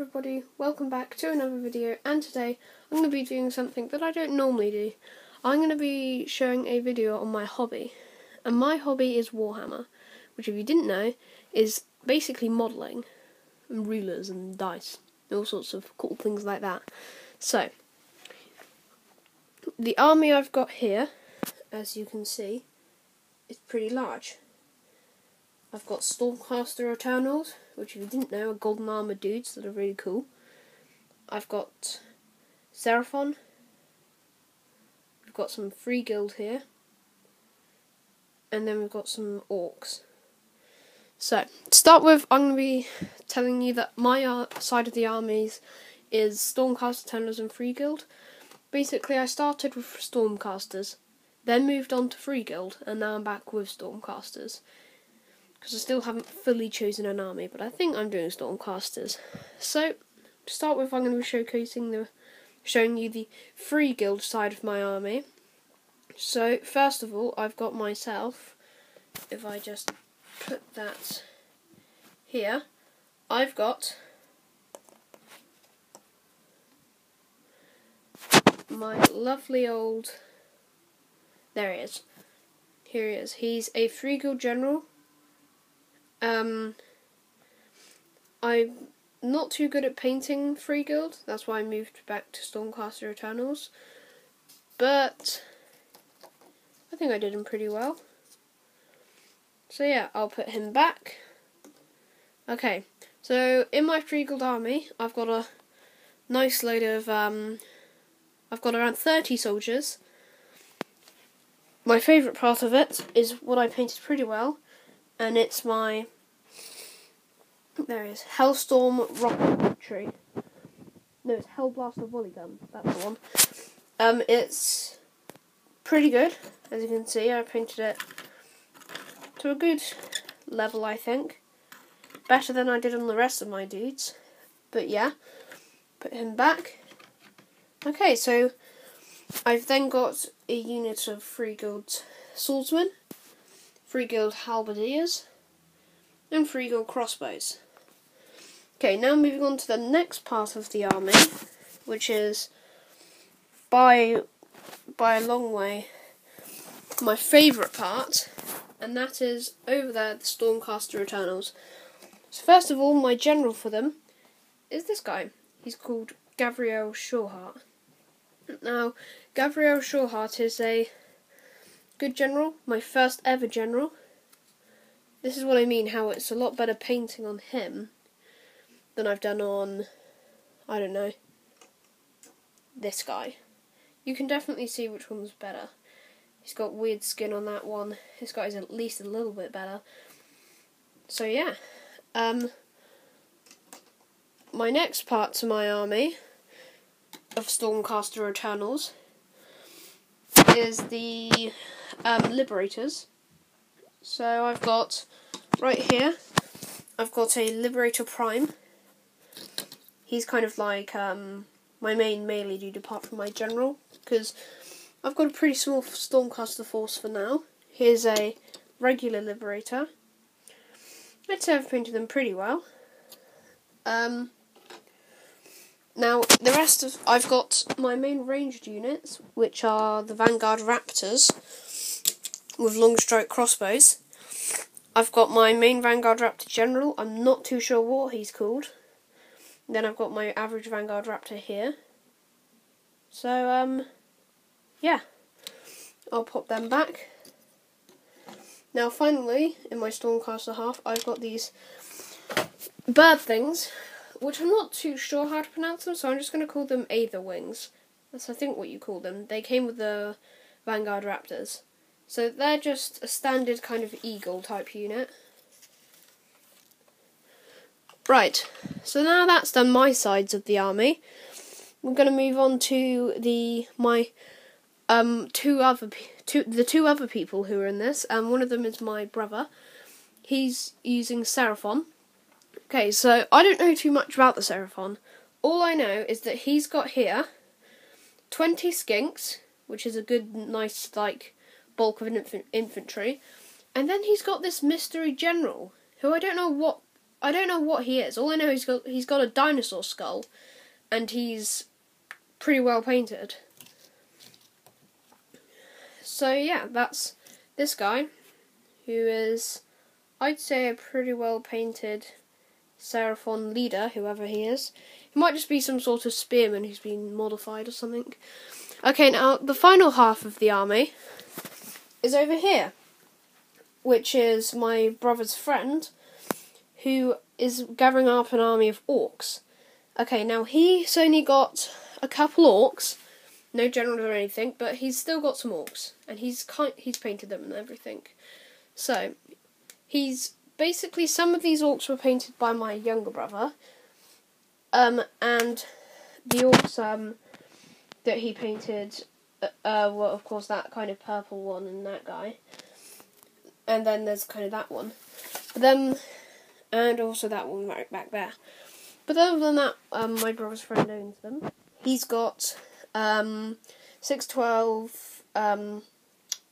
everybody, welcome back to another video, and today I'm going to be doing something that I don't normally do. I'm going to be showing a video on my hobby, and my hobby is Warhammer, which if you didn't know, is basically modelling, and rulers and dice, and all sorts of cool things like that. So, the army I've got here, as you can see, is pretty large. I've got Stormcaster Eternals, which if you didn't know are golden armoured dudes that are really cool. I've got Seraphon. We've got some Free Guild here. And then we've got some Orcs. So, to start with, I'm going to be telling you that my side of the armies is Stormcaster Eternals and Free Guild. Basically, I started with Stormcasters, then moved on to Free Guild, and now I'm back with Stormcasters. Because I still haven't fully chosen an army, but I think I'm doing Stormcasters. So, to start with, I'm going to be showing you the Free Guild side of my army. So, first of all, I've got myself, if I just put that here, I've got my lovely old, there he is, here he is, he's a Free Guild General. I'm not too good at painting Free Guild, that's why I moved back to Stormcaster Eternals, but I think I did him pretty well. So yeah, I'll put him back. Okay, so in my Free Guild army, I've got a nice load of, I've got around 30 soldiers. My favourite part of it is what I painted pretty well, and it's my, there it is, Hellstorm Rocket Tree. No, it's Hellblaster Volley Gun, that's the one. It's pretty good, as you can see. I painted it to a good level, I think. Better than I did on the rest of my dudes. But yeah, put him back. Okay, so I've then got a unit of Free Guild Swordsmen, Free Guild Halberdiers, and Free Guild Crossbows. Okay, now moving on to the next part of the army, which is by a long way my favourite part, and that is over there, the Stormcaster Eternals. So first of all, my general for them is this guy. He's called Gavriel Shawheart. Now, Gavriel Shawheart is a good general, my first ever general. This is what I mean, how it's a lot better painting on him than I've done on, I don't know, this guy. You can definitely see which one's better. He's got weird skin on that one. This guy's at least a little bit better. So yeah. My next part to my army of Stormcaster Eternals is the Liberators. So I've got, right here, I've got a Liberator Prime. He's kind of like my main melee dude apart from my general, because I've got a pretty small Stormcaster force for now. Here's a regular Liberator. I'd say I've painted them pretty well. Now, the rest of, I've got my main ranged units, which are the Vanguard Raptors with long strike crossbows. I've got my main Vanguard Raptor General. I'm not too sure what he's called. Then I've got my average Vanguard Raptor here. So, yeah. I'll pop them back. Now, finally, in my Stormcaster half, I've got these bird things, which I'm not too sure how to pronounce them, so I'm just going to call them Aether Wings. That's, I think, what you call them. They came with the Vanguard Raptors. So they're just a standard kind of eagle type unit. Right, so now that's done my sides of the army, we're going to move on to the two other people who are in this. One of them is my brother. He's using Seraphon. Okay, so I don't know too much about the Seraphon. All I know is that he's got here 20 skinks, which is a good, nice, like, bulk of infantry, and then he's got this mystery general, who I don't know what I don't know what he is. All I know is he's got a dinosaur skull, and he's pretty well painted. So yeah, that's this guy, who is, I'd say, a pretty well painted Seraphon leader, whoever he is. He might just be some sort of spearman who's been modified or something. Okay, now the final half of the army is over here, which is my brother's friend, who is gathering up an army of orcs. Okay, now he's only got a couple orcs, no generals or anything, but he's still got some orcs, and he's painted them and everything. So, he's basically, some of these orcs were painted by my younger brother, and the orcs that he painted, well, of course, that kind of purple one and that guy, and then there's kind of that one, but then, and also that one right back there. But other than that, my brother's friend owns them. He's got 6, 12,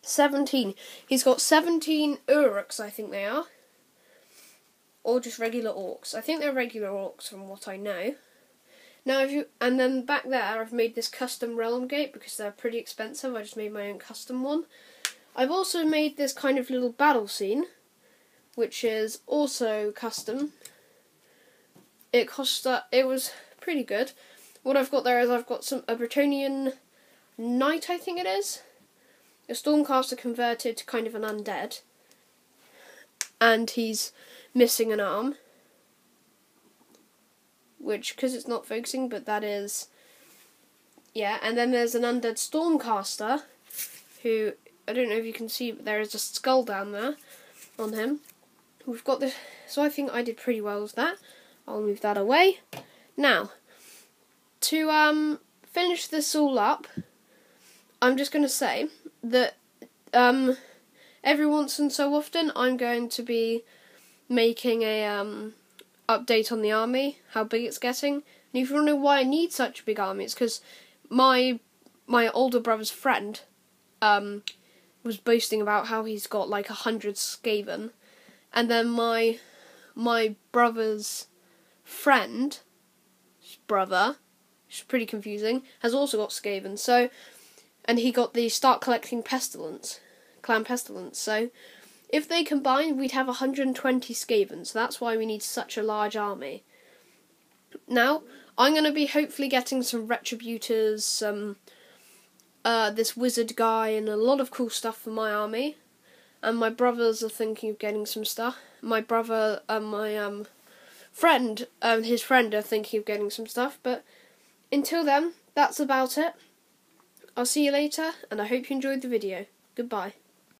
17. He's got 17 Uruks, I think they are. Or just regular orcs. I think they're regular orcs from what I know. Now, and then back there, I've made this custom realm gate because they're pretty expensive. I just made my own custom one. I've also made this kind of little battle scene, which is also custom. It was pretty good. What I've got there is I've got a Bretonian knight, I think it is. A Stormcaster converted to kind of an undead. And he's missing an arm. Which, because it's not focusing, but that is... Yeah, and then there's an undead Stormcaster, who, I don't know if you can see, but there is a skull down there on him. We've got this, so I think I did pretty well with that. I'll move that away. Now, to finish this all up, I'm just going to say that every once and so often I'm going to be making a update on the army, how big it's getting. And if you want to know why I need such a big army, it's because my older brother's friend was boasting about how he's got like 100 Skaven, and then my brother's friend, brother, which is pretty confusing, has also got Skaven. So, and he got the Start Collecting Pestilence, Clan Pestilence. So, if they combine, we'd have 120 Skaven. So that's why we need such a large army. Now, I'm going to be hopefully getting some Retributors, some this wizard guy, and a lot of cool stuff for my army. And my brothers are thinking of getting some stuff. My brother and my friend, his friend, are thinking of getting some stuff. But until then, that's about it. I'll see you later, and I hope you enjoyed the video. Goodbye.